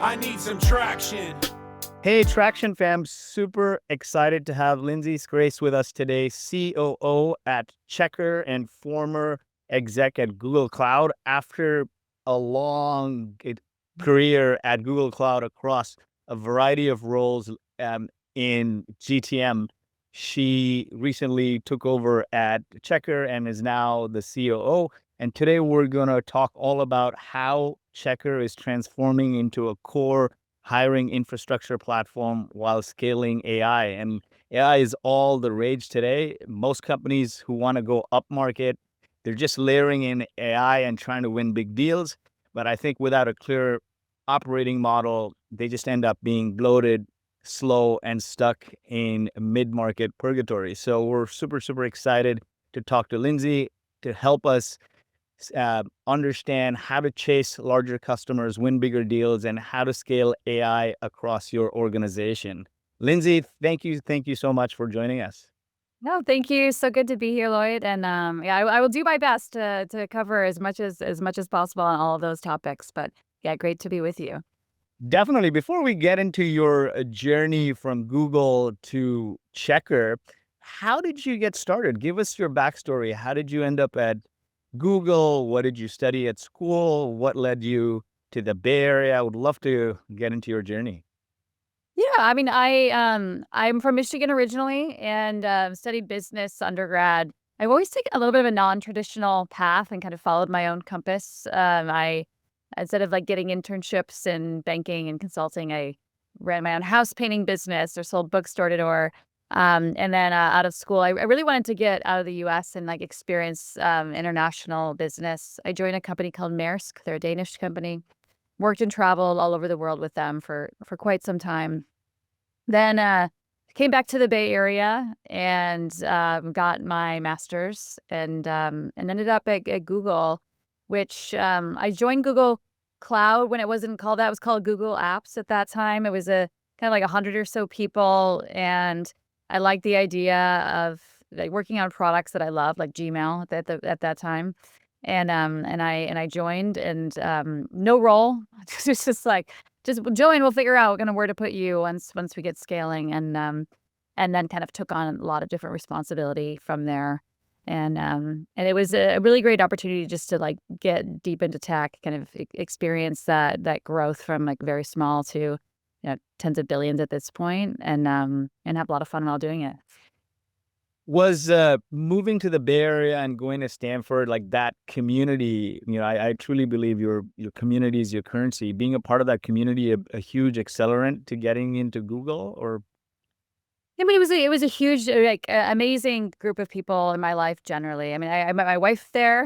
I need some traction. Hey, Traction fam, super excited to have Lindsey Scrase with us today, COO at Checkr and former exec at Google Cloud. After a long career at Google Cloud across a variety of roles in GTM, she recently took over at Checkr and is now the COO. And today we're going to talk all about how Checkr is transforming into a core hiring infrastructure platform while scaling AI. And AI is all the rage today. Most companies who want to go up market, they're just layering in AI and trying to win big deals. But I think without a clear operating model, they just end up being bloated, slow, and stuck in mid-market purgatory. So we're super, super excited to talk to Lindsey to help us understand how to chase larger customers, win bigger deals, and how to scale AI across your organization. Lindsey, thank you so much for joining us. No, thank you. So good to be here, Lloyd. And yeah, I will do my best to cover as much as possible on all of those topics. But yeah, great to be with you. Definitely. Before we get into your journey from Google to Checkr, how did you get started? Give us your backstory. How did you end up at Google? What did you study at school? What led you to the Bay Area? I would love to get into your journey. Yeah, I mean, I'm from Michigan originally and studied business undergrad. I've always taken a little bit of a non-traditional path and kind of followed my own compass. I instead of like getting internships in banking and consulting, I ran my own house painting business or sold books door to door. And then out of school, I really wanted to get out of the U.S. and like experience international business. I joined a company called Maersk. They're a Danish company. Worked and traveled all over the world with them for quite some time. Then came back to the Bay Area and got my master's and ended up at Google, which I joined Google Cloud when it wasn't called that. It was called Google Apps at that time. It was a kind of like 100 or so people, and I liked the idea of like working on products that I loved, like Gmail at that time. And I joined and no role. It's just like just join, we'll figure out kind of where to put you once we get scaling, and then kind of took on a lot of different responsibility from there. And it was a really great opportunity just to like get deep into tech, kind of experience that growth from like very small to, tens of billions at this point, and have a lot of fun while doing it. Was moving to the Bay Area and going to Stanford, like that community, I truly believe your community is your currency. Being a part of that community, a huge accelerant to getting into Google, or I mean, it was a huge, like, amazing group of people in my life generally. I mean, I met my wife there,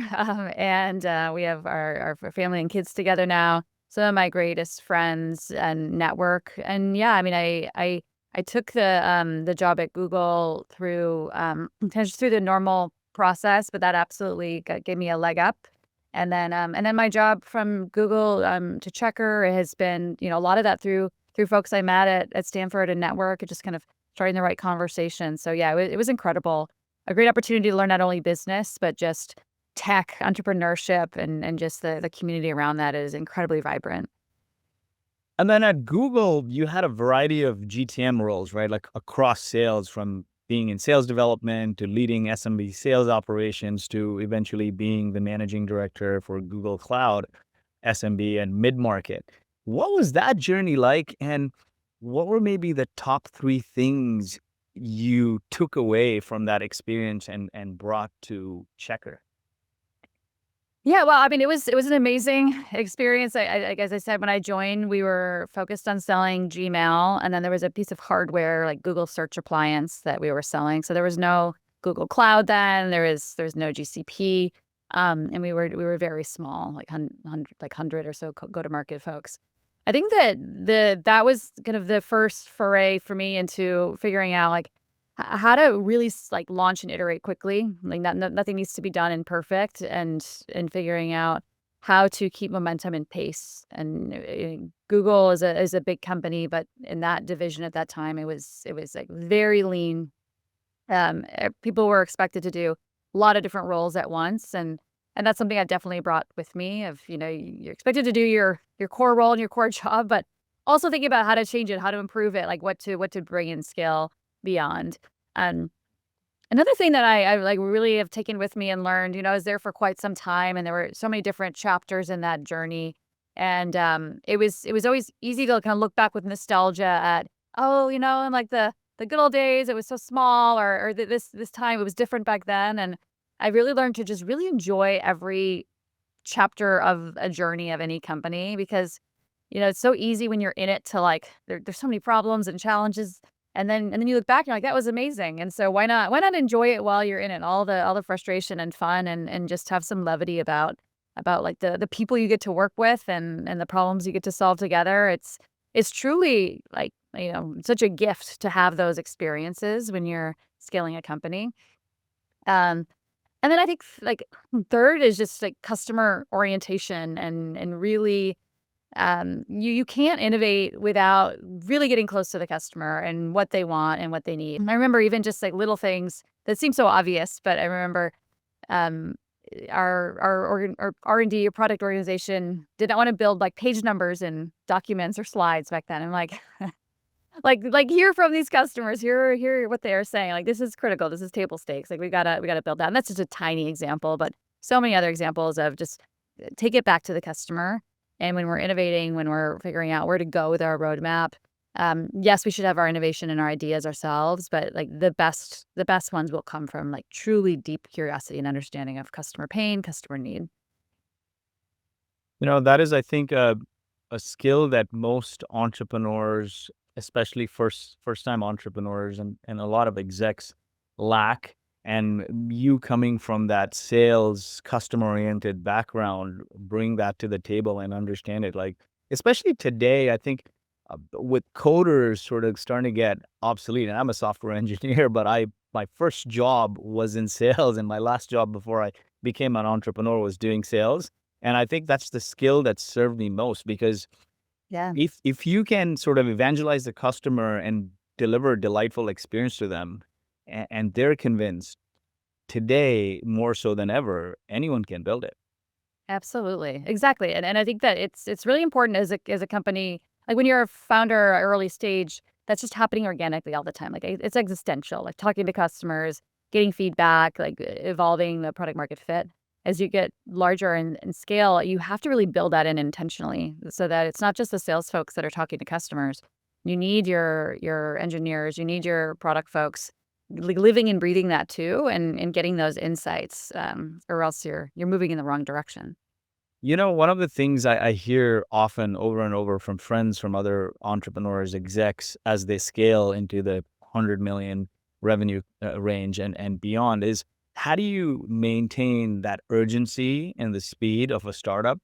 and we have our family and kids together now. Some of my greatest friends and network. And yeah, I mean, I took the job at Google through just through the normal process, but that absolutely gave me a leg up. And then my job from Google to Checkr has been, a lot of that through folks I met at Stanford and network, and just kind of starting the right conversation. So yeah, it was incredible. A great opportunity to learn not only business, but just tech, entrepreneurship, and just the community around that is incredibly vibrant. and then at Google, you had a variety of GTM roles, right? Like across sales, from being in sales development to leading SMB sales operations to eventually being the managing director for Google Cloud, SMB and mid-market. What was that journey like? And what were maybe the top three things you took away from that experience and brought to Checkr? Yeah, well, I mean, it was an amazing experience. As I said, when I joined, we were focused on selling Gmail, and then there was a piece of hardware like Google Search appliance that we were selling. So there was no Google Cloud then. There's no GCP, and we were very small, like hundred or so go to market folks. I think that was kind of the first foray for me into figuring out like how to really like launch and iterate quickly. Like nothing needs to be done and perfect, and figuring out how to keep momentum and pace. And Google is a big company, but in that division at that time, it was like very lean. People were expected to do a lot of different roles at once, and that's something I definitely brought with me. Of you're expected to do your core role and your core job, but also thinking about how to change it, how to improve it, like what to bring in scale beyond. Um, Another thing that I like really have taken with me and learned, I was there for quite some time, and there were so many different chapters in that journey. And it was always easy to kind of look back with nostalgia at, oh, and like the good old days, it was so small, or this time it was different back then. And I really learned to just really enjoy every chapter of a journey of any company, because it's so easy when you're in it to like there's so many problems and challenges, and then you look back and you're like, that was amazing. And so why not enjoy it while you're in it, all the frustration and fun, and just have some levity about like the people you get to work with, and the problems you get to solve together. It's truly like, such a gift to have those experiences when you're scaling a company. um and then I think, like, third is just, like, customer orientation, and really, you can't innovate without really getting close to the customer and what they want and what they need. I remember even just, like, little things that seem so obvious, but I remember, um, our R&D, or product organization, did not wanna build, like, page numbers in documents or slides back then. I'm like, hear from these customers, hear what they are saying, like, "This is critical, this is table stakes, like, we gotta build that," and that's just a tiny example, but so many other examples of just, take it back to the customer. And when we're innovating, when we're figuring out where to go with our roadmap, yes, we should have our innovation and our ideas ourselves, but, like, the best ones will come from, like, truly deep curiosity and understanding of customer pain, customer need. That is, I think, a skill that most entrepreneurs, especially first-time entrepreneurs and a lot of execs lack. And you coming from that sales, customer-oriented background, bring that to the table and understand it. Like, especially today, I think, with coders sort of starting to get obsolete, and I'm a software engineer, but my first job was in sales, and my last job before I became an entrepreneur was doing sales. And I think that's the skill that served me most, because Yeah. if you can sort of evangelize the customer and deliver a delightful experience to them, and they're convinced, today more so than ever, anyone can build it. Absolutely. Exactly. And I think that it's really important as a company, like when you're a founder early stage, that's just happening organically all the time. Like, it's existential, like talking to customers, getting feedback, like evolving the product market fit. As you get larger in scale, you have to really build that in intentionally, so that it's not just the sales folks that are talking to customers. You need your engineers, you need your product folks, living and breathing that too, and getting those insights, or else you're moving in the wrong direction. One of the things I hear often over and over from friends, from other entrepreneurs, execs, as they scale into the 100 million revenue range and beyond, is how do you maintain that urgency and the speed of a startup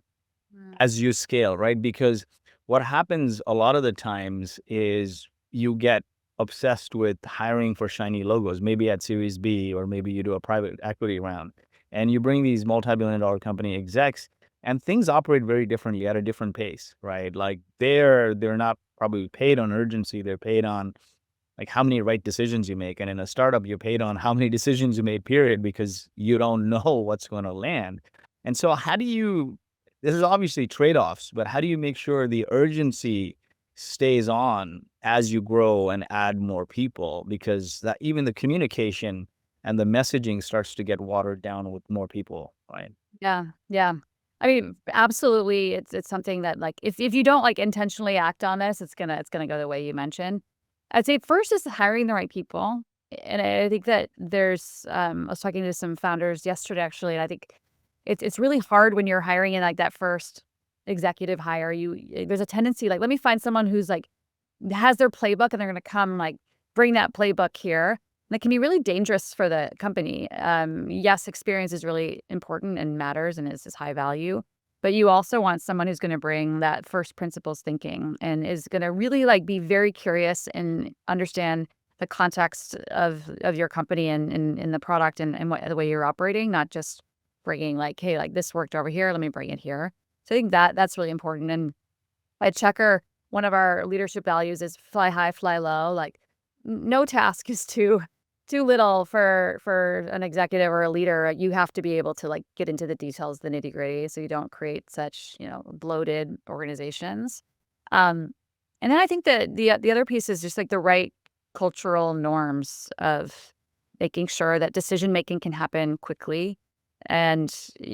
Mm. as you scale, right? Because what happens a lot of the times is you get obsessed with hiring for shiny logos, maybe at Series B, or maybe you do a private equity round, and you bring these multi-billion dollar company execs, and things operate very differently at a different pace, right? Like, they're not probably paid on urgency, they're paid on like how many right decisions you make. And in a startup, you're paid on how many decisions you made, period, because you don't know what's going to land. And so, how do you, this is obviously trade offs, but how do you make sure the urgency stays on as you grow and add more people? Because that even the communication and the messaging starts to get watered down with more people, right? Yeah, yeah. I mean, absolutely, it's something that, like, if you don't, like, intentionally act on this, it's gonna go the way you mentioned. I'd say first is hiring the right people, and I think that I was talking to some founders yesterday, actually, and I think it's really hard when you're hiring in, like, that first executive hire. There's a tendency, like, let me find someone who's, like, has their playbook, and they're gonna come, like, bring that playbook here. That can be really dangerous for the company. Yes, experience is really important and matters and is high value, but you also want someone who's gonna bring that first principles thinking, and is gonna really, like, be very curious and understand the context of your company, and the product, and the way you're operating, not just bringing, like, "Hey, like, this worked over here, let me bring it here." So I think that that's really important. And at Checkr, one of our leadership values is fly high, fly low. Like, no task is too little for an executive or a leader. You have to be able to, like, get into the details, the nitty gritty, so you don't create such bloated organizations. Um, And then I think that the other piece is just like the right cultural norms of making sure that decision making can happen quickly, and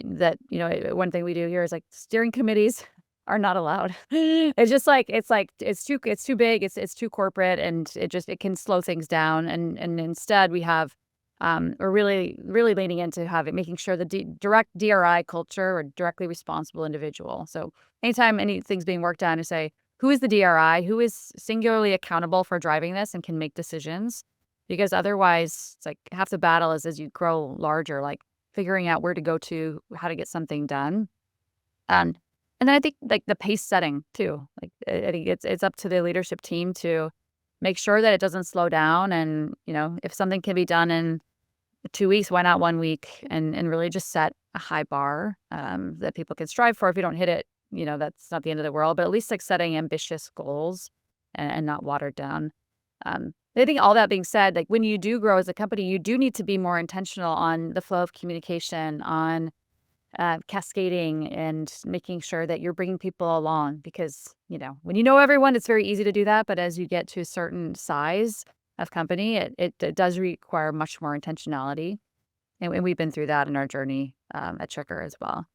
that one thing we do here is like steering committees are not allowed. It's just like it's too big, it's too corporate, and it can slow things down. And instead we have we're really leaning into having making sure the direct DRI culture or directly responsible individual. So anytime anything's being worked on, to say who is the DRI, who is singularly accountable for driving this and can make decisions, because otherwise it's like half the battle is as you grow larger, like figuring out where to go to, how to get something done. And and then I think like the pace setting too. Like I think it's up to the leadership team to make sure that it doesn't slow down. And if something can be done in 2 weeks, why not 1 week? And really just set a high bar that people can strive for. If you don't hit it, that's not the end of the world. But at least like setting ambitious goals and not watered down. I think all that being said, like when you do grow as a company, you do need to be more intentional on the flow of communication, on cascading, and making sure that you're bringing people along. Because when you know everyone, it's very easy to do that. But as you get to a certain size of company, it does require much more intentionality. And we've been through that in our journey at Checkr as well.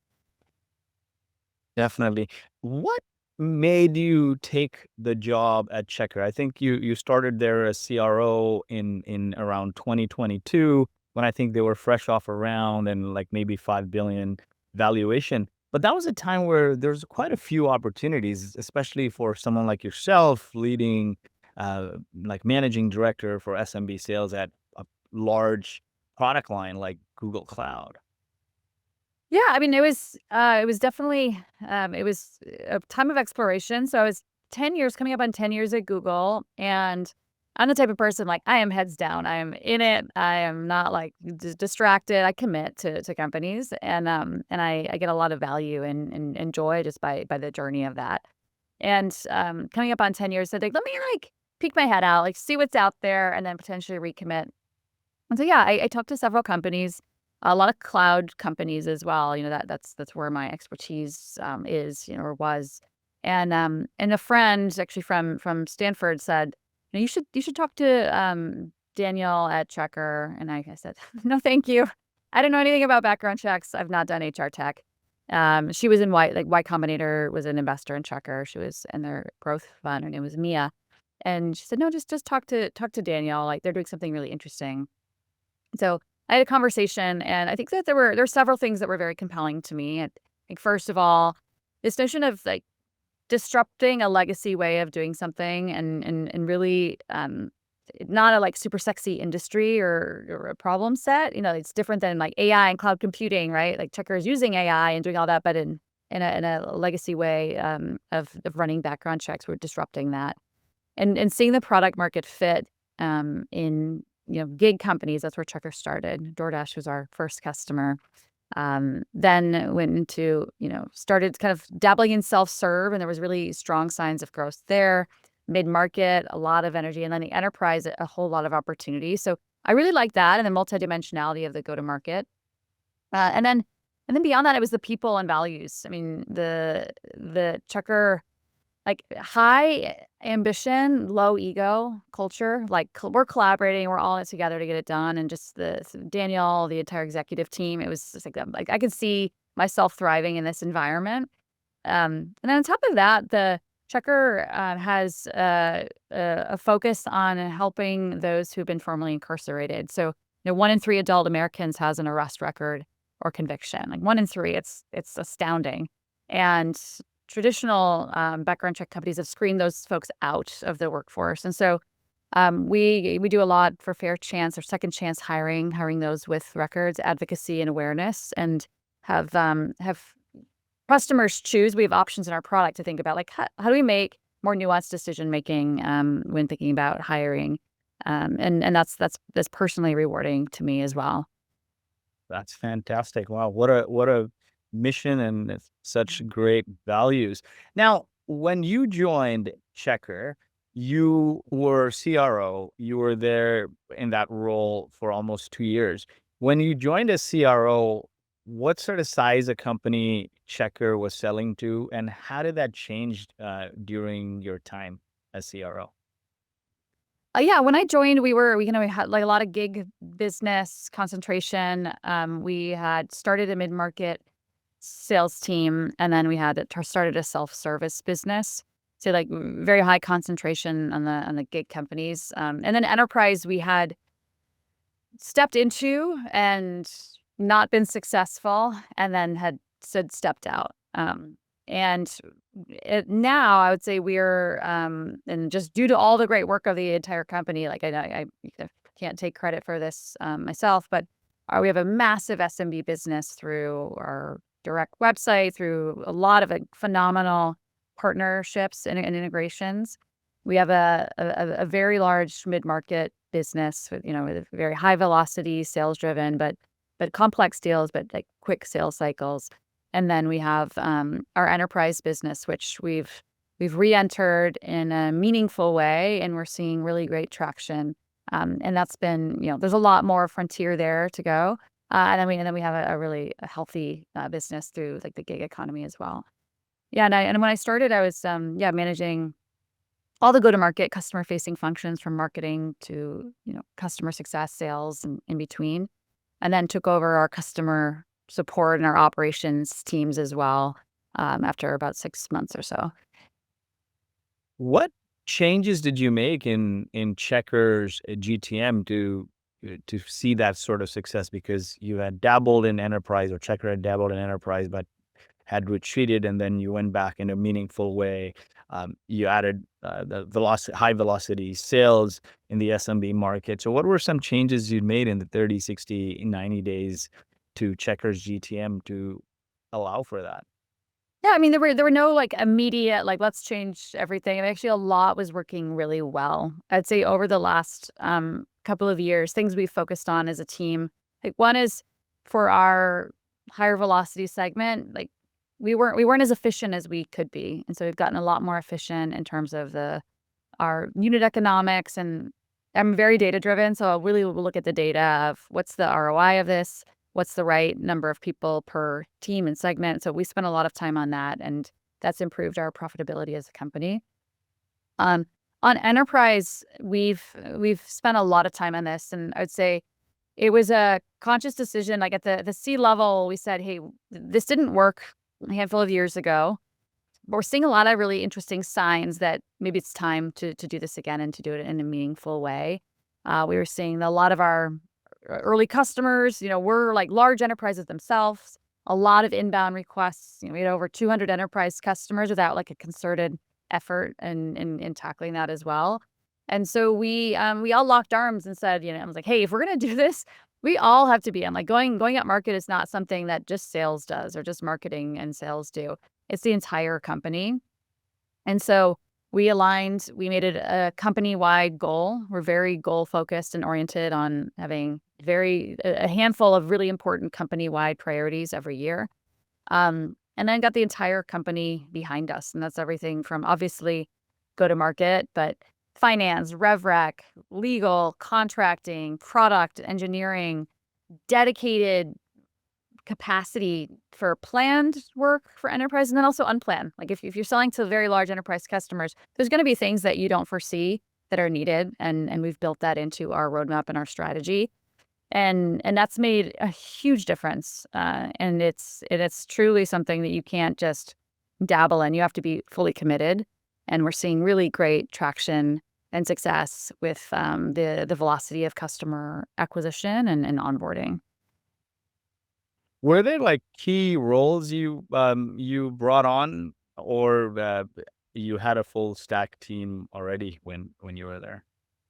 Definitely. What made you take the job at Checkr? I think you started there as CRO in around 2022, when I think they were fresh off a round and like maybe 5 billion valuation. But that was a time where there's quite a few opportunities, especially for someone like yourself leading, like managing director for SMB sales at a large product line like Google Cloud. Yeah, I mean, it was definitely it was a time of exploration. So I was 10 years coming up on 10 years at Google, and I'm the type of person like I am heads down. I am in it. I am not like distracted. I commit to companies, and I get a lot of value and joy just by the journey of that. And coming up on 10 years, said like let me like peek my head out, like see what's out there, and then potentially recommit. And so, yeah, I talked to several companies, a lot of cloud companies as well. That's where my expertise is, or was. And a friend actually from Stanford said, you should talk to Danielle at Checkr. And I said, no, thank you. I don't know anything about background checks. I've not done HR tech. She was in Y Combinator was an investor in Checkr. She was in their growth fund. Her name was Mia. And she said, no, just talk to Danielle. Like they're doing something really interesting. So I had a conversation, and I think that there were several things that were very compelling to me. I think first of all, this notion of like disrupting a legacy way of doing something, and really not a like super sexy industry or a problem set. It's different than like AI and cloud computing, right? Like Checkr is using AI and doing all that, but in a legacy way of running background checks. We're disrupting that, and seeing the product market fit in gig companies. That's where Checkr started. DoorDash was our first customer. Then went into, started kind of dabbling in self-serve, and there was really strong signs of growth there. Mid-market, a lot of energy, and then the enterprise, a whole lot of opportunity. So I really like that, and the multidimensionality of the go-to-market. And then beyond that, it was the people and values. I mean, the Checkr, like high ambition, low ego culture. Like we're collaborating, we're all in it together to get it done. And just Danielle, the entire executive team, it was just like that. Like I could see myself thriving in this environment. And then on top of that, the Checkr has a focus on helping those who've been formerly incarcerated. So 1 in 3 adult Americans has an arrest record or conviction. Like 1 in 3, it's astounding. And traditional background check companies have screened those folks out of the workforce. And so we do a lot for fair chance or second chance hiring those with records, advocacy, and awareness, and have customers choose. We have options in our product to think about, like how do we make more nuanced decision making when thinking about hiring, and that's personally rewarding to me as well. That's fantastic. Wow, what a mission and such great values. Now, when you joined Checkr, you were CRO. You were there in that role for almost 2 years. When you joined as CRO, what sort of size a company Checkr was selling to, and how did that change during your time? as CRO? Yeah, when I joined, we had like a lot of gig business concentration. We had started a mid-market sales team, and then we had started a self-service business. So like very high concentration on the gig companies. And then enterprise we had stepped into and not been successful, and then had stepped out. And now I would say we're and just due to all the great work of the entire company, like I can't take credit for this myself, but we have a massive SMB business through our direct website, through a lot of phenomenal partnerships and integrations. We have a very large mid-market business with very high velocity, sales driven, but complex deals, but like quick sales cycles. And then we have our enterprise business, which we've re-entered in a meaningful way, and we're seeing really great traction. And that's been, there's a lot more frontier there to go. And then we have a really healthy business through like the gig economy as well. Yeah, and when I started, I was managing all the go-to-market customer-facing functions from marketing to, customer success, sales, and in between. And then took over our customer support and our operations teams as well, after about 6 months or so. What changes did you make in Checkr's GTM to see that sort of success? Because you had dabbled in enterprise, or Checkr had dabbled in enterprise, but had retreated, and then you went back in a meaningful way. You added the high velocity sales in the SMB market. So what were some changes you'd made in the 30, 60, 90 days to Checkr's GTM to allow for that? Yeah, I mean, there were no like immediate like let's change everything. And actually, a lot was working really well. I'd say over the last couple of years, things we focused on as a team. Like one is for our higher velocity segment, like we weren't as efficient as we could be, and so we've gotten a lot more efficient in terms of our unit economics. And I'm very data driven, so I'll really look at the data of what's the ROI of this, what's the right number of people per team and segment. So we spent a lot of time on that, and that's improved our profitability as a company. Um, on enterprise, we've spent a lot of time on this, and I would say it was a conscious decision. Like at the C level, we said, "Hey, this didn't work a handful of years ago. But we're seeing a lot of really interesting signs that maybe it's time to do this again and to do it in a meaningful way." We were seeing a lot of our early customers, were like large enterprises themselves. A lot of inbound requests. We had over 200 enterprise customers without like a concerted effort in tackling that as well. And so we all locked arms and said, I was like, hey, if we're gonna do this, we all have to be. I'm like going up market is not something that just sales does or just marketing and sales do. It's the entire company. And so we aligned, we made it a company-wide goal. We're very goal-focused and oriented on having a handful of really important company-wide priorities every year. And then got the entire company behind us. And that's everything from obviously go-to-market, but finance, rev rec, legal, contracting, product, engineering, dedicated capacity for planned work for enterprise, and then also unplanned. Like if you're selling to very large enterprise customers, there's going to be things that you don't foresee that are needed, and we've built that into our roadmap and our strategy, and that's made a huge difference. And it's truly something that you can't just dabble in. You have to be fully committed, and we're seeing really great traction and success with the velocity of customer acquisition and onboarding. Were there like key roles you brought on, or you had a full stack team already when you were there?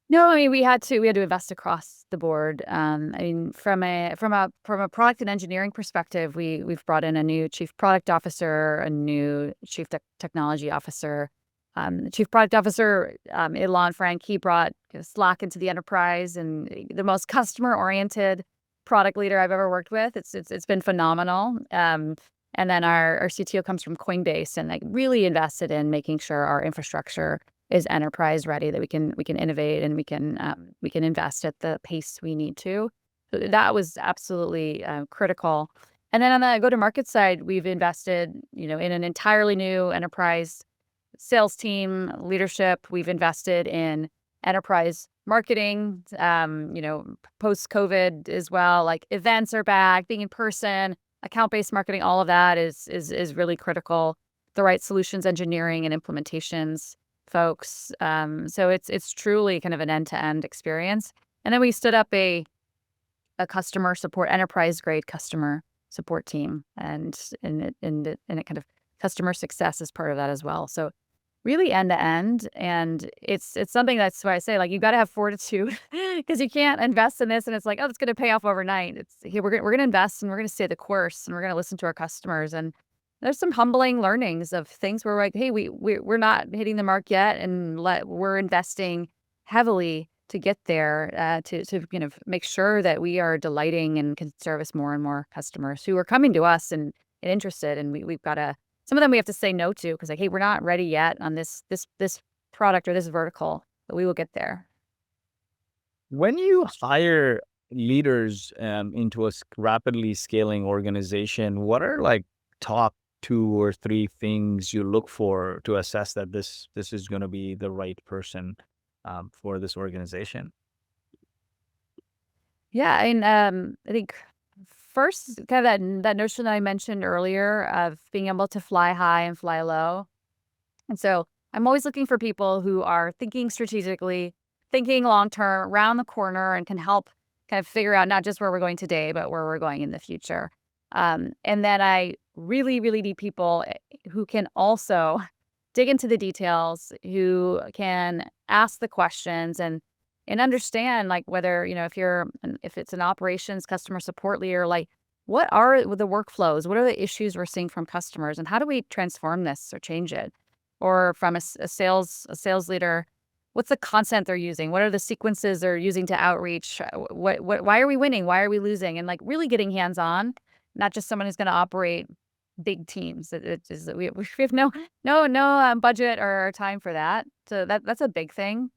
No, I mean, we had to invest across the board. I mean, from a product and engineering perspective, we've brought in a new chief product officer, a new chief technology officer. The chief product officer, Ilan Frank, he brought Slack into the enterprise, and the most customer oriented product leader I've ever worked with. It's been phenomenal. And then our CTO comes from Coinbase, and like really invested in making sure our infrastructure is enterprise ready, that we can innovate, and we can invest at the pace we need to. So that was absolutely critical. And then on the go to market side, we've invested in an entirely new enterprise sales team leadership. We've invested in enterprise marketing, post-COVID as well. Like events are back, being in person, account-based marketing, all of that is really critical. The right solutions engineering and implementations folks. So it's truly kind of an end-to-end experience. And then we stood up a customer support, enterprise grade customer support team, and it kind of customer success is part of that as well. So really end to end, and it's something that's why I say, like, you got to have fortitude because you can't invest in this and it's like, oh, it's going to pay off overnight. It's here, we're going to invest and we're going to stay the course and we're going to listen to our customers. And there's some humbling learnings of things where we're like, hey, we're not hitting the mark yet, and we're investing heavily to get there, to make sure that we are delighting and can service more and more customers who are coming to us and interested. And we've got to, some of them we have to say no to because, like, hey, we're not ready yet on this product or this vertical, but we will get there. When you hire leaders into a rapidly scaling organization, what are like top 2 or 3 things you look for to assess that this is going to be the right person for this organization? Yeah, and I think first, kind of that notion that I mentioned earlier of being able to fly high and fly low. And so I'm always looking for people who are thinking strategically, thinking long term, around the corner, and can help kind of figure out not just where we're going today, but where we're going in the future. And then I really, really need people who can also dig into the details, who can ask the questions and understand, like, whether, if it's an operations customer support leader, like, what are the workflows? What are the issues we're seeing from customers, and how do we transform this or change it? Or from a sales leader, what's the content they're using? What are the sequences they're using to outreach? Why are we winning? Why are we losing? And, like, really getting hands on, not just someone who's going to operate big teams. We have no budget or time for that. So that's a big thing.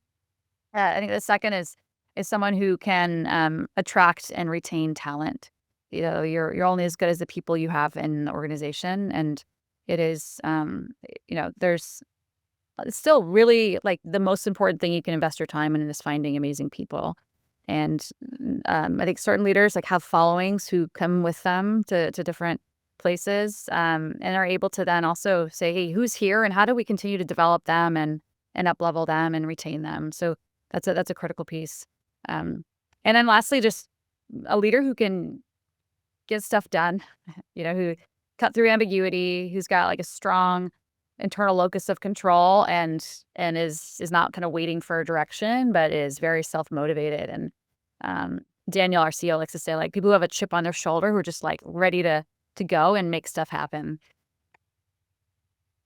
I think the second is someone who can attract and retain talent. You're only as good as the people you have in the organization, and it is there's it's still really, like, the most important thing you can invest your time in is finding amazing people. And I think certain leaders, like, have followings who come with them to different places, and are able to then also say, hey, who's here and how do we continue to develop them and up level them and retain them. So that's a critical piece. And then lastly, just a leader who can get stuff done, who cut through ambiguity, who's got, like, a strong internal locus of control and is not kind of waiting for a direction, but is very self-motivated. And Daniel, our CEO, likes to say, like, people who have a chip on their shoulder who are just, like, ready to go and make stuff happen.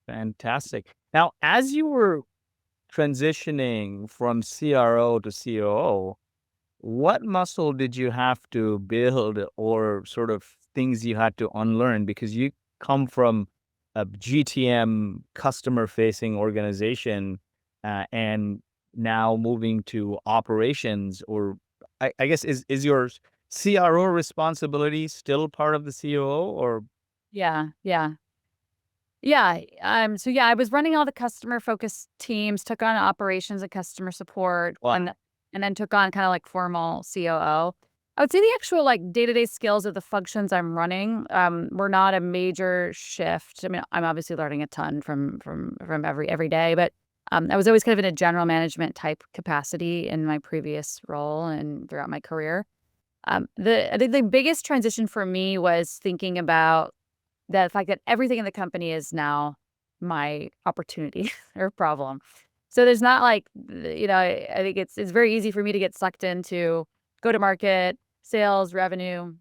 Fantastic. Now, as you were transitioning from CRO to COO, what muscle did you have to build or sort of things you had to unlearn? Because you come from a GTM customer facing organization and now moving to operations, or I guess is your CRO responsibility still part of the COO or? Yeah, yeah. Yeah, so yeah, I was running all the customer-focused teams, took on operations and customer support, Wow. and then took on kinda, like, formal COO. I would say the actual, like, day-to-day skills of the functions I'm running, were not a major shift. I mean, I'm obviously learning a ton from every day, but, I was always kind of in a general management type capacity in my previous role and throughout my career. I think the biggest transition for me was thinking about the fact that everything in the company is now my opportunity or problem. So there's not, like, I think it's very easy for me to get sucked into go to market, sales, revenue,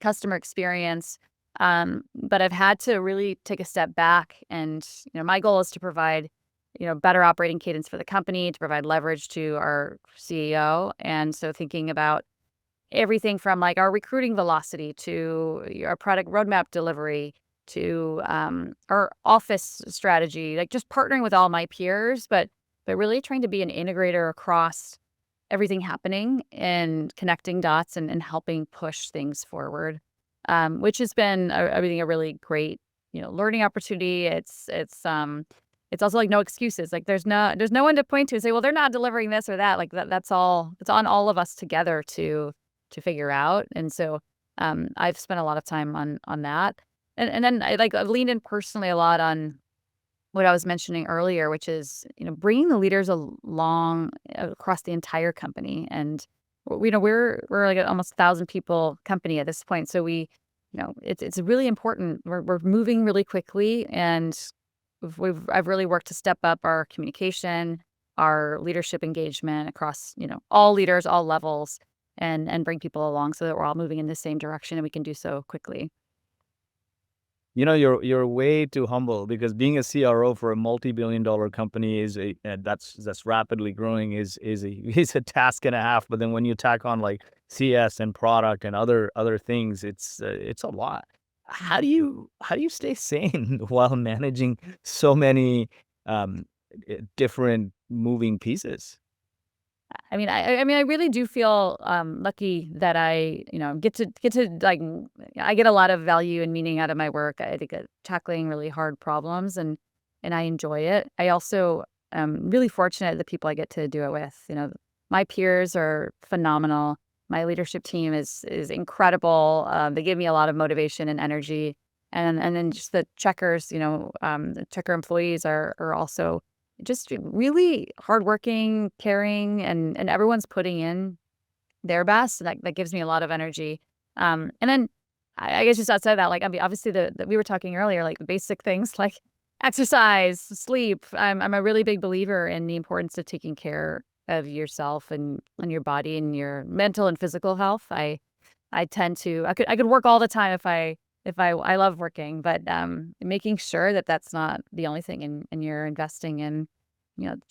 customer experience. But I've had to really take a step back, and my goal is to provide better operating cadence for the company, to provide leverage to our CEO. And so thinking about everything from, like, our recruiting velocity to our product roadmap delivery to our office strategy, like, just partnering with all my peers, but really trying to be an integrator across everything happening and connecting dots and helping push things forward, which has been, I think, a really great learning opportunity. It's it's also like no excuses. Like there's no one to point to and say, well, they're not delivering this or that. Like that's all, it's on all of us together to figure out. And so I've spent a lot of time on that. And then I've leaned in personally a lot on what I was mentioning earlier, which is, bringing the leaders along across the entire company. And we're like an almost 1,000 people company at this point. So it's really important. We're moving really quickly, and I've really worked to step up our communication, our leadership engagement across, all leaders, all levels, and bring people along so that we're all moving in the same direction and we can do so quickly. You're way too humble, because being a CRO for a multi-billion-dollar company that's rapidly growing is a task and a half. But then when you tack on like CS and product and other things, it's a lot. How do you stay sane while managing so many um, different moving pieces? I really do feel lucky that I, get to like I get a lot of value and meaning out of my work. I think tackling really hard problems, and I enjoy it. I also am really fortunate the people I get to do it with. My peers are phenomenal. My leadership team is incredible. They give me a lot of motivation and energy, and then just the checkers. The checker employees are also just really hardworking, caring, and everyone's putting in their best. That gives me a lot of energy. And then I guess just outside of that, like, I mean, obviously we were talking earlier, like the basic things like exercise, sleep. I'm a really big believer in the importance of taking care of yourself and your body and your mental and physical health. I tend to I could work all the time if I love working, but making sure that that's not the only thing, and you're investing in,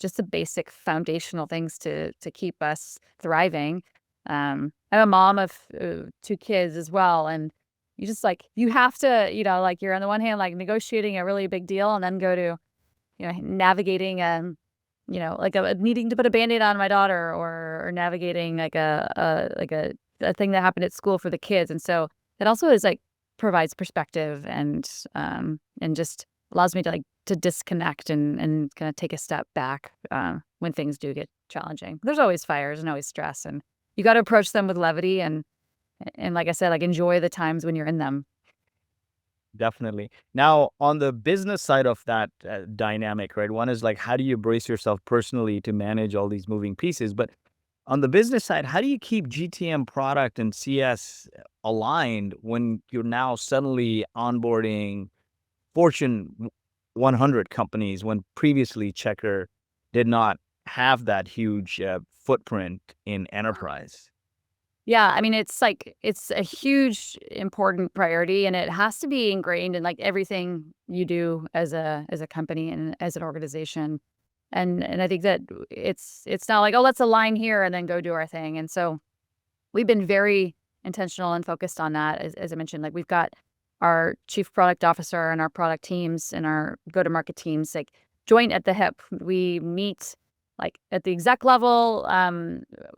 just the basic foundational things to keep us thriving. I'm a mom of 2 kids as well, and you have to, like, you're on the one hand like negotiating a really big deal, and then go to, navigating like needing to put a Band-Aid on my daughter, or navigating like a thing that happened at school for the kids. And so it also is like provides perspective, and just allows me to to disconnect and kind of take a step back when things do get challenging. There's always fires and always stress, and you got to approach them with levity, and like I said, like, enjoy the times when you're in them. Definitely. Now, on the business side of that dynamic, right? One is like, how do you brace yourself personally to manage all these moving pieces? But on the business side, how do you keep GTM product and CS aligned when you're now suddenly onboarding Fortune 100 companies, when previously Checkr did not have that huge footprint in enterprise? Yeah, I mean, it's a huge important priority, and it has to be ingrained in like everything you do as a company and as an organization. And I think that it's not like, oh, let's align here and then go do our thing. And so we've been very intentional and focused on that. As I mentioned, like, we've got our chief product officer and our product teams and our go-to-market teams like joint at the hip. We meet like at the exec level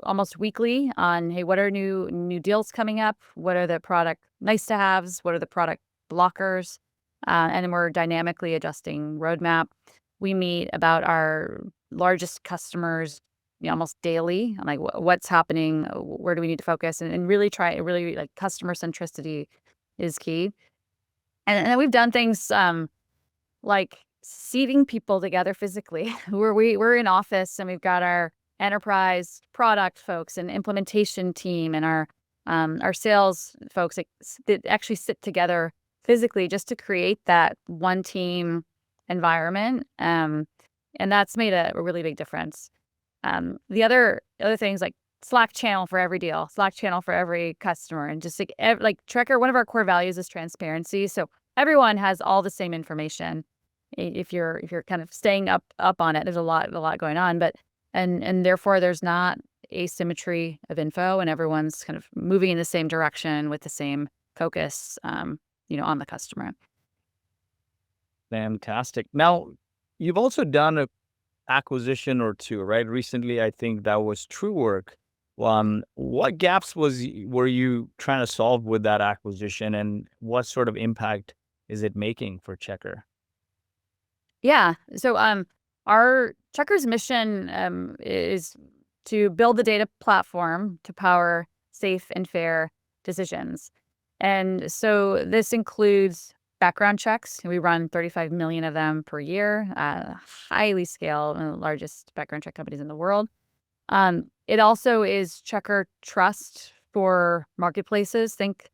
almost weekly on, hey, what are new deals coming up? What are the product nice to haves? What are the product blockers? And then we're dynamically adjusting roadmap. We meet about our largest customers, almost daily, on like what's happening, where do we need to focus, and really like customer centricity is key. And then we've done things like seating people together physically, where we're in office and we've got our enterprise product folks and implementation team and our sales folks that actually sit together physically just to create that one team environment. And that's made a really big difference. The other things like Slack channel for every deal, Slack channel for every customer, and just like like Trekker, one of our core values is transparency. So everyone has all the same information. If you're kind of staying up on it, there's a lot going on, but and therefore there's not asymmetry of info, and everyone's kind of moving in the same direction with the same focus, on the customer. Fantastic. Now, you've also done a acquisition or two, right? Recently, I think that was TrueWork. What gaps were you trying to solve with that acquisition, and what sort of impact is it making for Checkr? Yeah. So our Checkr's mission is to build the data platform to power safe and fair decisions. And so this includes background checks. We run 35 million of them per year, highly scaled, one of the largest background check companies in the world. It also is Checkr Trust for marketplaces. Think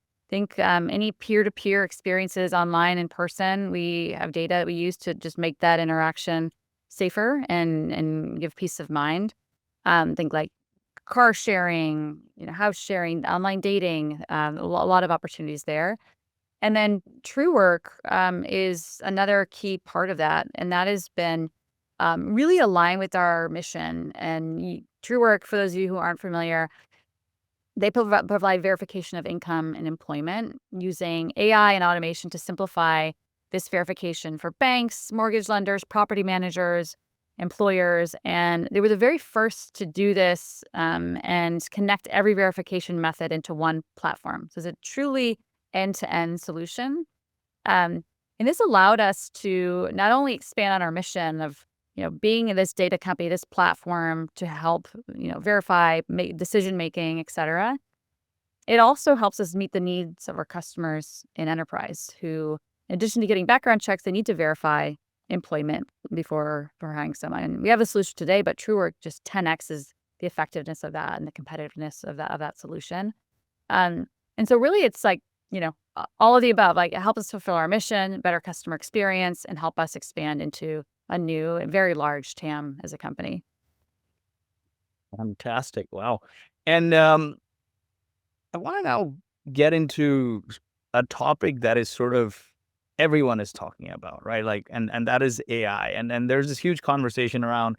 any peer-to-peer experiences online, in person. We have data that we use to just make that interaction safer and give peace of mind. Think like car sharing, house sharing, online dating, a lot of opportunities there. And then TrueWork is another key part of that, and that has been really aligned with our mission. And TrueWork, for those of you who aren't familiar, they provide verification of income and employment using AI and automation to simplify this verification for banks, mortgage lenders, property managers, employers. And they were the very first to do this and connect every verification method into one platform. So it's a truly end-to-end solution. Um, and this allowed us to not only expand on our mission of being in this data company, this platform to help verify, make decision making, et cetera. It also helps us meet the needs of our customers in enterprise who, in addition to getting background checks, they need to verify employment before hiring someone. And we have a solution today, but TrueWork just 10x is the effectiveness of that and the competitiveness of that solution. And so really it's like, all of the above, like it helps us fulfill our mission, better customer experience, and help us expand into a new and very large TAM as a company. Fantastic. Wow. And I want to now get into a topic that is sort of everyone is talking about, right? Like, and that is AI. And there's this huge conversation around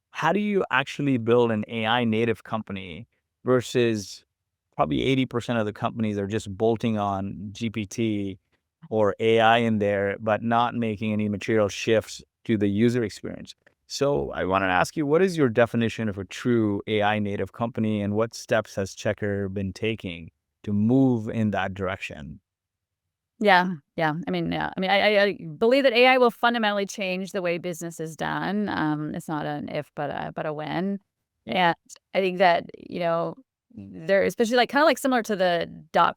how do you actually build an AI native company versus probably 80% of the companies are just bolting on GPT or AI in there, but not making any material shifts to the user experience. So I want to ask you, what is your definition of a true AI native company, and what steps has Checkr been taking to move in that direction? Yeah, yeah. I mean, yeah. I mean, I believe that AI will fundamentally change the way business is done. It's not an if, but a when. And I think that there, especially like kind of like similar to the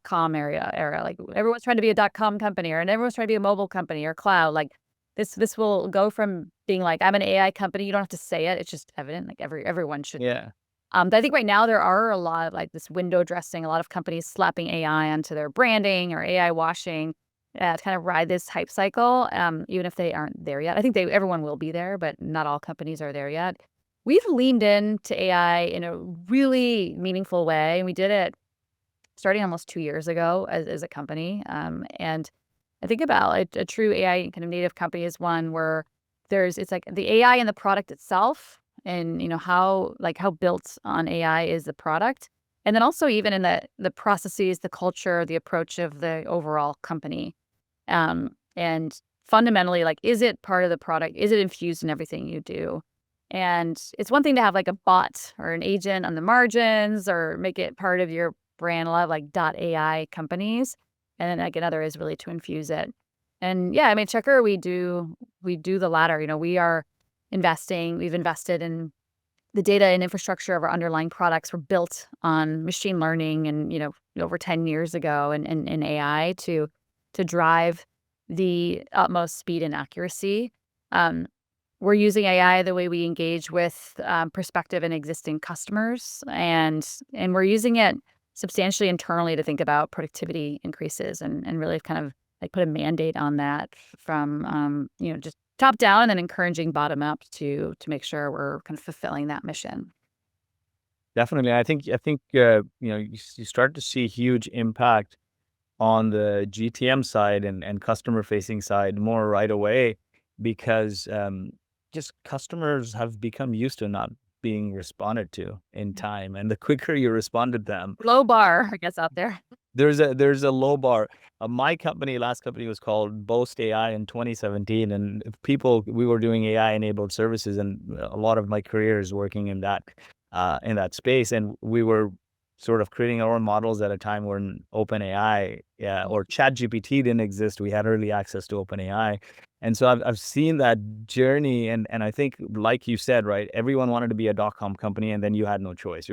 .com era, like everyone's trying to be a .com company, and everyone's trying to be a mobile company or cloud. Like this will go from being like I'm an AI company. You don't have to say it; it's just evident. Like everyone should. Yeah. But I think right now there are a lot of like this window dressing, a lot of companies slapping AI onto their branding or AI washing to kind of ride this hype cycle, even if they aren't there yet. I think everyone will be there, but not all companies are there yet. We've leaned into AI in a really meaningful way, and we did it starting almost 2 years ago as a company. And I think about a true AI kind of native company is one where it's like the AI in the product itself, and how built on AI is the product, and then also even in the processes, the culture, the approach of the overall company. And fundamentally, like, is it part of the product? Is it infused in everything you do? And it's one thing to have like a bot or an agent on the margins or make it part of your brand. A lot of like .ai companies, and then like another is really to infuse it. And yeah, I mean, Checkr, we do the latter. We've invested in the data and infrastructure of our underlying products were built on machine learning and, over 10 years ago and AI to drive the utmost speed and accuracy. Um, we're using AI the way we engage with prospective and existing customers, and we're using it substantially internally to think about productivity increases and really kind of like put a mandate on that from just top down and then encouraging bottom up to make sure we're kind of fulfilling that mission. Definitely. I think you start to see huge impact on the GTM side and customer facing side more right away because just customers have become used to not being responded to in time, and the quicker you respond to them, Low bar, I guess, out there. there's a low bar. My last company was called Boast AI in 2017, and we were doing AI enabled services, and a lot of my career is working in that space, and we were sort of creating our own models at a time when OpenAI or ChatGPT didn't exist. We had early access to OpenAI, And so I've seen that journey, and I think, like you said, right, everyone wanted to be a .com company, and then you had no choice.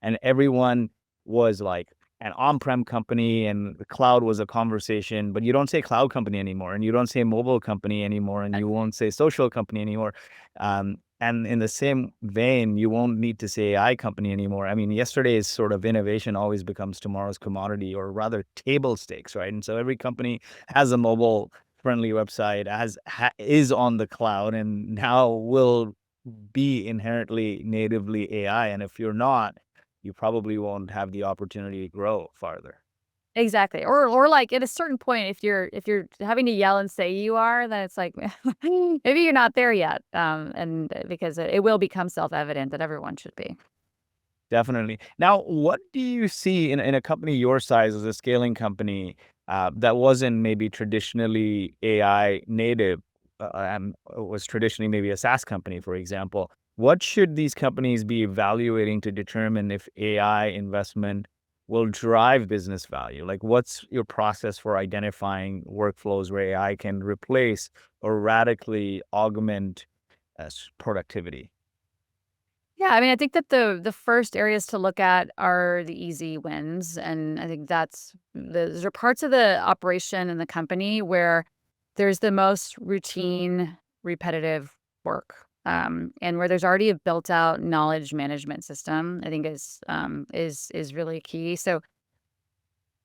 And everyone was like an on-prem company, and the cloud was a conversation, but you don't say cloud company anymore, and you don't say mobile company anymore, and you won't say social company anymore. And in the same vein, you won't need to say AI company anymore. I mean, yesterday's sort of innovation always becomes tomorrow's commodity, or rather table stakes, right? And so every company has a mobile friendly website, is on the cloud, and now will be inherently natively AI. And if you're not, you probably won't have the opportunity to grow farther. Exactly. Or like at a certain point, if you're having to yell and say you are, then it's like maybe you're not there yet. And because it will become self-evident that everyone should be. Definitely. Now, what do you see in a company your size, as a scaling company, that wasn't maybe traditionally AI native, and was traditionally maybe a SaaS company, for example? What should these companies be evaluating to determine if AI investment will drive business value? Like, what's your process for identifying workflows where AI can replace or radically augment productivity? Yeah, I mean, I think that the first areas to look at are the easy wins, and I think those are parts of the operation in the company where there's the most routine, repetitive work, and where there's already a built out knowledge management system. I think is really key. So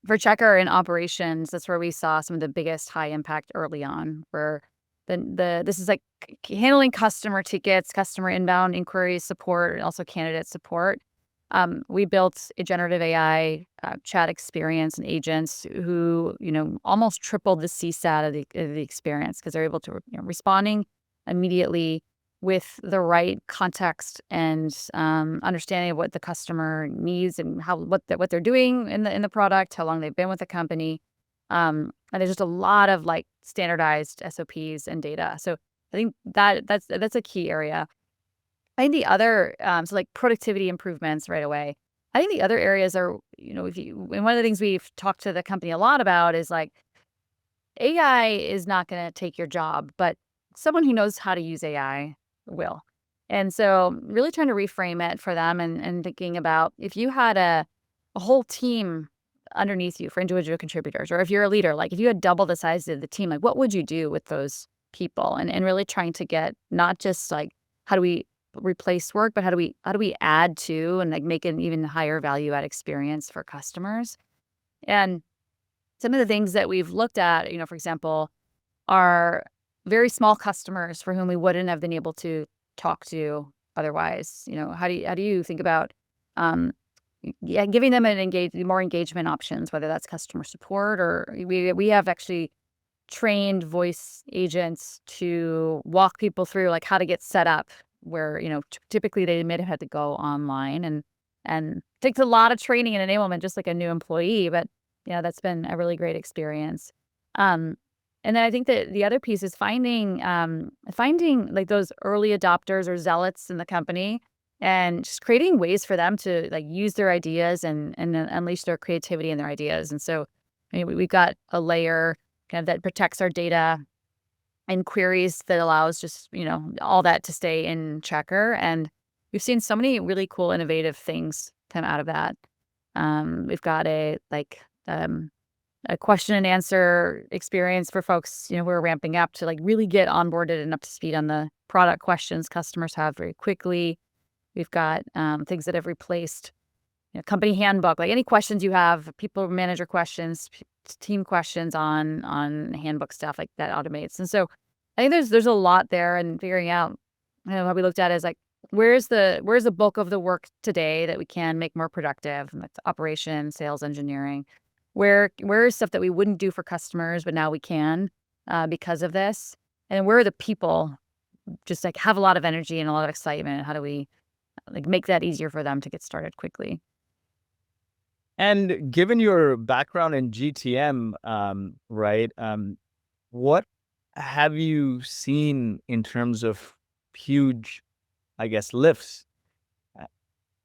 for Checkr in operations, that's where we saw some of the biggest high impact early on, where the this is like handling customer tickets, customer inbound inquiries support, and also candidate support. We built a generative AI chat experience and agents who, almost tripled the CSAT of the experience because they're able to, responding immediately with the right context and understanding of what the customer needs and what they're doing in the product, how long they've been with the company, and there's just a lot of like standardized SOPs and data. So I think that's a key area. I think the other so like productivity improvements right away. I think the other areas are, if you and one of the things we've talked to the company a lot about is like AI is not going to take your job, but someone who knows how to use AI will. And so really trying to reframe it for them and thinking about if you had a whole team underneath you for individual contributors, or if you're a leader, like if you had double the size of the team, like what would you do with those people? And really trying to get not just like how do we replace work, but how do we add to and like make an even higher value add experience for customers? And some of the things that we've looked at, for example, are very small customers for whom we wouldn't have been able to talk to otherwise. How do you think about um, yeah, giving them more engagement options, whether that's customer support or we have actually trained voice agents to walk people through like how to get set up where, typically they may have had to go online and takes a lot of training and enablement just like a new employee, but that's been a really great experience. Um, and then I think that the other piece is finding like those early adopters or zealots in the company and just creating ways for them to like use their ideas and unleash their creativity and their ideas. And so we've got a layer kind of that protects our data and queries that allows just, all that to stay in Checkr. And we've seen so many really cool, innovative things come out of that. We've got a question and answer experience for folks, who are ramping up to like really get onboarded and up to speed on the product questions customers have very quickly. We've got things that have replaced company handbook, like any questions you have, people manager questions, team questions on handbook stuff like that automates. And so I think there's a lot there and figuring out, how we looked at it as like, where's the bulk of the work today that we can make more productive, and that's operations, sales, engineering. Where is stuff that we wouldn't do for customers, but now we can because of this? And where are the people just like have a lot of energy and a lot of excitement? And how do we like make that easier for them to get started quickly? And given your background in GTM, right, what have you seen in terms of huge, I guess, lifts uh,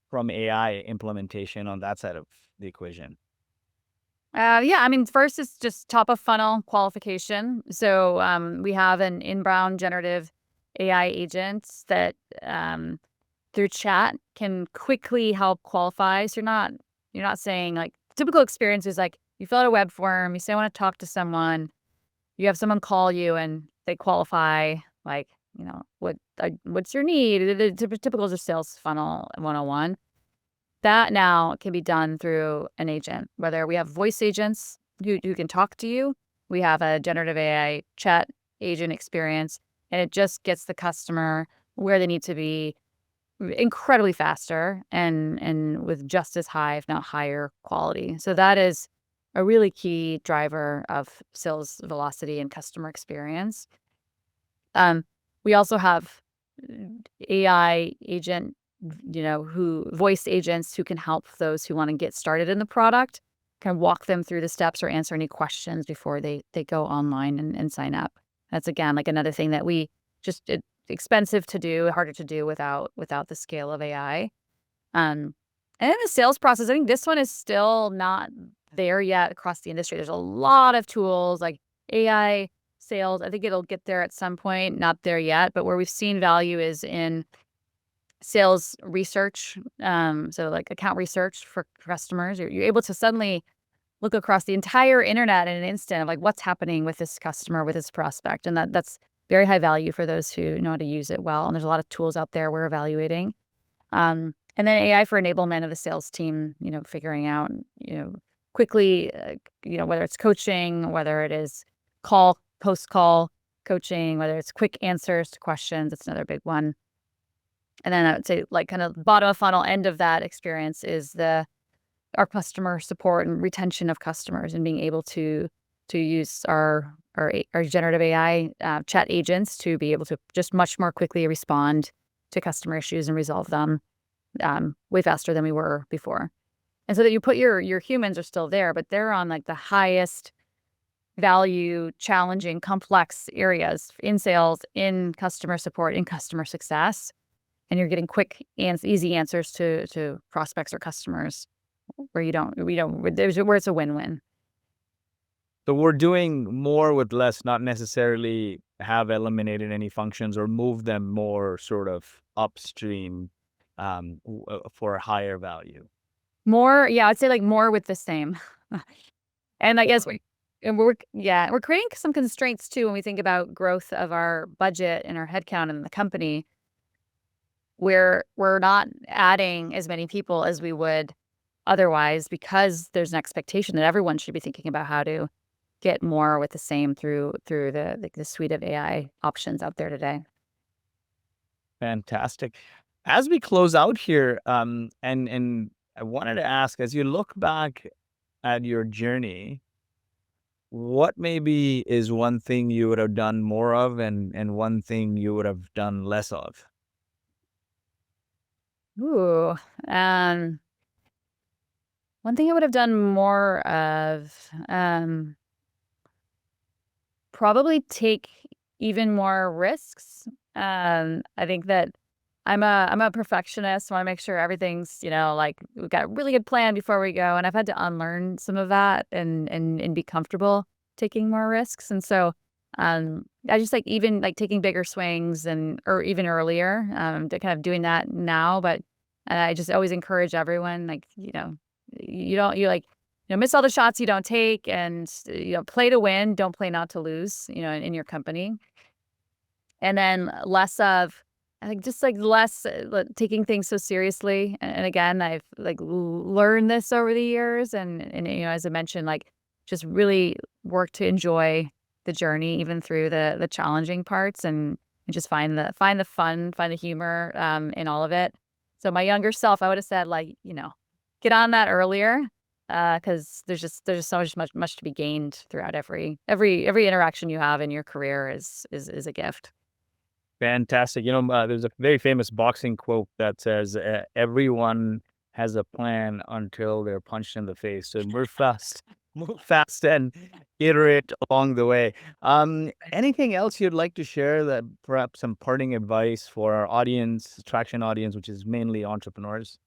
from AI implementation on that side of the equation? Yeah, I mean, first it's just top of funnel qualification. So we have an inbound generative AI agent that through chat can quickly help qualify. So you're not saying like typical experience is like you fill out a web form, you say I want to talk to someone, you have someone call you and they qualify like what's your need. The typical is a sales funnel 101. That now can be done through an agent, whether we have voice agents who can talk to you. We have a generative AI chat agent experience, and it just gets the customer where they need to be incredibly faster and with just as high, if not higher quality. So that is a really key driver of sales velocity and customer experience. Um, we also have AI agent, who voice agents who can help those who want to get started in the product, kind of walk them through the steps or answer any questions before they go online and sign up. That's again like another thing that we just expensive to do, harder to do without the scale of AI. Um, and then the sales process, I think this one is still not there yet across the industry. There's a lot of tools like AI sales. I think it'll get there at some point, not there yet, but where we've seen value is in sales research. So like account research for customers. You're able to suddenly look across the entire internet in an instant of like what's happening with this customer, with this prospect. And that's very high value for those who know how to use it well. And there's a lot of tools out there we're evaluating. And then AI for enablement of the sales team, figuring out, quickly, whether it's coaching, whether it is post-call coaching, whether it's quick answers to questions. That's another big one. And then I would say like kind of bottom of funnel end of that experience is our customer support and retention of customers and being able to use our generative AI chat agents to be able to just much more quickly respond to customer issues and resolve them way faster than we were before. And so that you put your humans are still there, but they're on like the highest value, challenging, complex areas in sales, in customer support, in customer success. And you're getting quick and easy answers to prospects or customers where where it's a win-win. So we're doing more with less, not necessarily have eliminated any functions or move them more sort of upstream for a higher value. More, yeah, I'd say like more with the same. And I guess we're creating some constraints too when we think about growth of our budget and our headcount in the company, where we're not adding as many people as we would otherwise because there's an expectation that everyone should be thinking about how to get more with the same through the suite of AI options out there today. Fantastic. As we close out here, and I wanted to ask, as you look back at your journey, what maybe is one thing you would have done more of and one thing you would have done less of? Ooh, one thing I would have done more of, probably take even more risks. I think that I'm a perfectionist. Want to make sure everything's, like we've got a really good plan before we go. And I've had to unlearn some of that and be comfortable taking more risks. And so I just like even like taking bigger swings or even earlier, to kind of doing that now. But I just always encourage everyone, like, you like, miss all the shots you don't take and, play to win, don't play not to lose, in your company. And then I think just like less taking things so seriously. And again, I've like learned this over the years. And, as I mentioned, like just really work to enjoy the journey, even through the challenging parts and just find the fun, find the humor in all of it. So my younger self, I would have said like, get on that earlier. Because there's so much to be gained throughout every interaction you have in your career is a gift. Fantastic. There's a very famous boxing quote that says, everyone has a plan until they're punched in the face. So move fast, move fast and iterate along the way. Anything else you'd like to share, that perhaps some parting advice for our audience, traction audience, which is mainly entrepreneurs?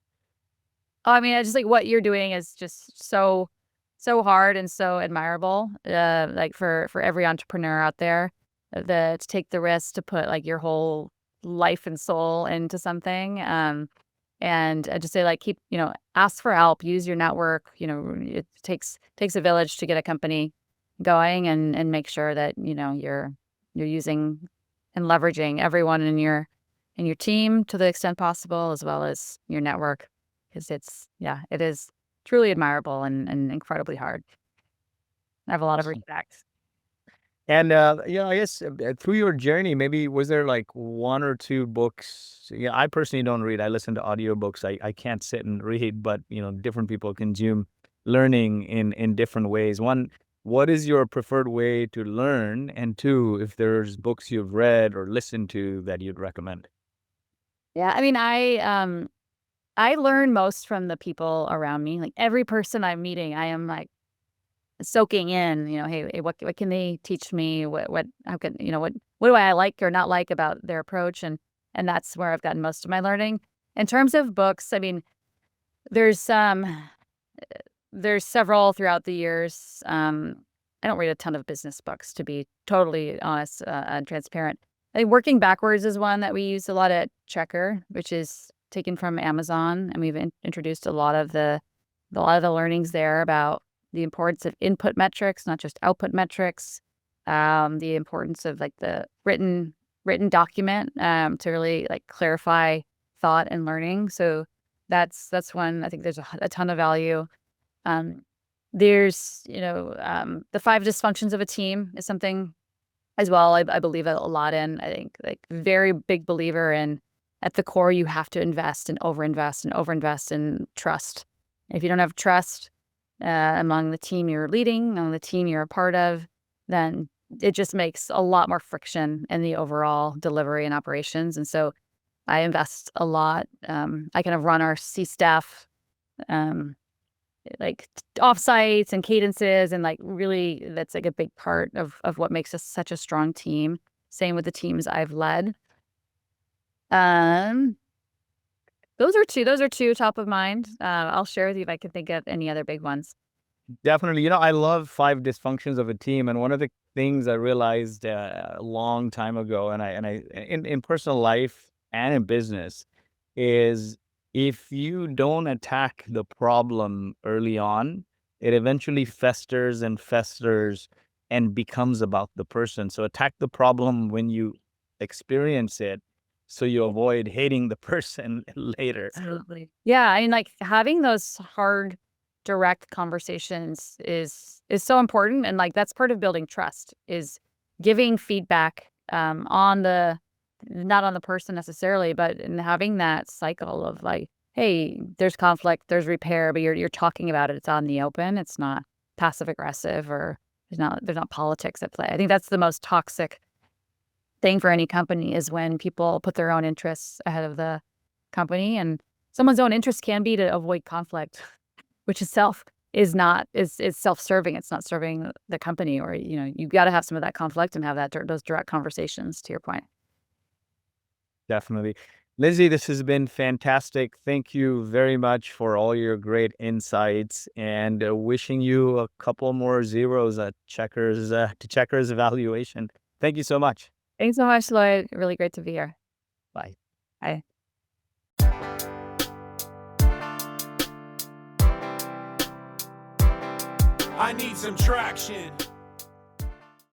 Oh, I mean, I just like what you're doing is just so so hard and so admirable, like for every entrepreneur out there, that to take the risk to put like your whole life and soul into something. And just say like keep, ask for help, use your network. It takes a village to get a company going, and make sure that you're using and leveraging everyone in your team to the extent possible, as well as your network, because it is truly admirable and incredibly hard. I have a lot of respect. And I guess through your journey, maybe was there like one or two books? Yeah, I personally don't read. I listen to audiobooks. I can't sit and read, but different people consume learning in different ways. One, what is your preferred way to learn? And two, if there's books you've read or listened to that you'd recommend. Yeah, I mean, I learn most from the people around me. Like every person I'm meeting, I am like soaking in. Hey, what can they teach me? What how can what do I like or not like about their approach? And that's where I've gotten most of my learning. In terms of books, I mean, there's there's several throughout the years. I don't read a ton of business books, to be totally honest, and transparent. I think Working Backwards is one that we use a lot at Checkr, which is taken from Amazon, and we've introduced a lot of the learnings there about the importance of input metrics, not just output metrics. The importance of like the written document, to really like clarify thought and learning. So that's one. I think there's a ton of value. Um, there's, the 5 dysfunctions of a team is something as well I believe a lot in. I think, like, very big believer in, at the core, you have to invest and overinvest in trust. If you don't have trust, among the team you're leading, among the team you're a part of, then it just makes a lot more friction in the overall delivery and operations, and so I invest a lot. I kind of run our C staff, um like offsites and cadences, and like really that's like a big part of what makes us such a strong team. Same with the teams I've led. Um, those are two top of mind. I'll share with you if I can think of any other big ones. Definitely. I love 5 dysfunctions of a team, and one of the things I realized a long time ago, and I in personal life and in business, is if you don't attack the problem early on, it eventually festers and festers and becomes about the person. So attack the problem when you experience it, so you avoid hating the person later. Absolutely. Yeah, I mean, like, having those hard, direct conversations is so important, and, like, that's part of building trust, is giving feedback, on the not on the person necessarily, but in having that cycle of, like, "Hey, there's conflict, there's repair, but you're talking about it, it's on the open, it's not passive aggressive, or there's not politics at play." I think that's the most toxic thing for any company, is when people put their own interests ahead of the company, and someone's own interest can be to avoid conflict, which itself is self-serving. It's not serving the company, or you got to have some of that conflict and have those direct conversations, to your point. Definitely. Lindsay, this has been fantastic. Thank you very much for all your great insights, and wishing you a couple more zeros at Checkr's evaluation. Thank you so much. Thanks so much, Lloyd. Really great to be here. Bye. Bye. I need some traction.